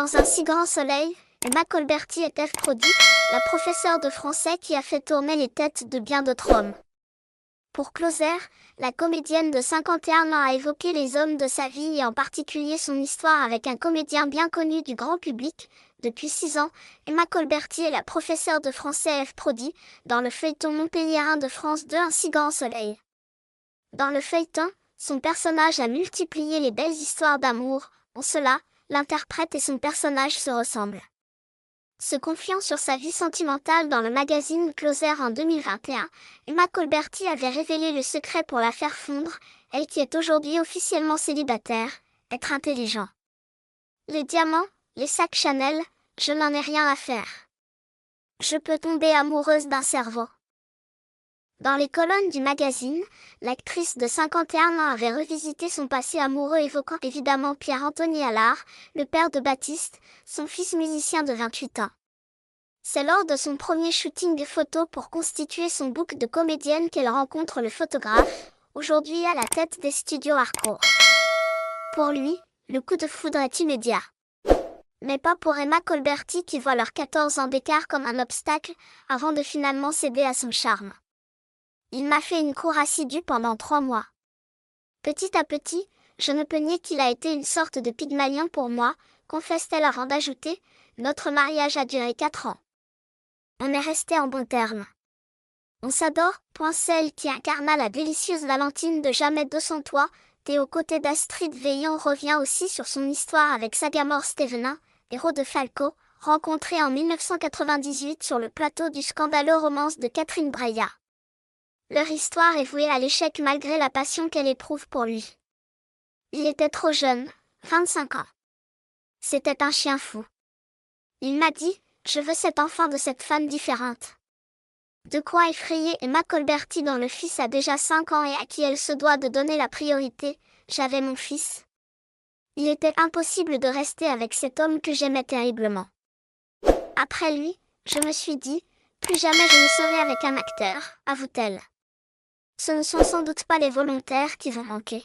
Dans un si grand soleil, Emma Colberti est Ève Prodi, la professeure de français qui a fait tourner les têtes de bien d'autres hommes. Pour Closer, la comédienne de 51 ans a évoqué les hommes de sa vie et en particulier son histoire avec un comédien bien connu du grand public. Depuis 6 ans, Emma Colberti est la professeure de français Ève Prodi, dans le feuilleton montpelliérain de France 2 Un si grand soleil. Dans le feuilleton, son personnage a multiplié les belles histoires d'amour. En cela, l'interprète et son personnage se ressemblent. Se confiant sur sa vie sentimentale dans le magazine Closer en 2021, Emma Colberti avait révélé le secret pour la faire fondre, elle qui est aujourd'hui officiellement célibataire, être intelligent. Les diamants, les sacs Chanel, je n'en ai rien à faire. Je peux tomber amoureuse d'un cerveau. Dans les colonnes du magazine, l'actrice de 51 ans avait revisité son passé amoureux évoquant évidemment Pierre-Anthony Allard, le père de Baptiste, son fils musicien de 28 ans. C'est lors de son premier shooting photo pour constituer son book de comédienne qu'elle rencontre le photographe, aujourd'hui à la tête des studios Harcourt. Pour lui, le coup de foudre est immédiat. Mais pas pour Emma Colberti qui voit leurs 14 ans d'écart comme un obstacle, avant de finalement céder à son charme. Il m'a fait une cour assidue pendant 3 mois. Petit à petit, je ne peux nier qu'il a été une sorte de Pygmalion pour moi, confesse-t-elle avant d'ajouter, notre mariage a duré 4 ans. On est resté en bons termes. On s'adore, celle qui incarna la délicieuse Valentine de Jamais 200 toits, et aux côtés d'Astrid Veillon revient aussi sur son histoire avec Sagamore Stevenin, héros de Falco, rencontré en 1998 sur le plateau du scandaleux Romance de Catherine Breillat. Leur histoire est vouée à l'échec malgré la passion qu'elle éprouve pour lui. Il était trop jeune, 25 ans. C'était un chien fou. Il m'a dit, je veux cet enfant de cette femme différente. De quoi effrayer Emma Colberti dont le fils a déjà 5 ans et à qui elle se doit de donner la priorité, j'avais mon fils. Il était impossible de rester avec cet homme que j'aimais terriblement. Après lui, je me suis dit, plus jamais je ne serai avec un acteur, avoue-t-elle. Ce ne sont sans doute pas les volontaires qui vont manquer.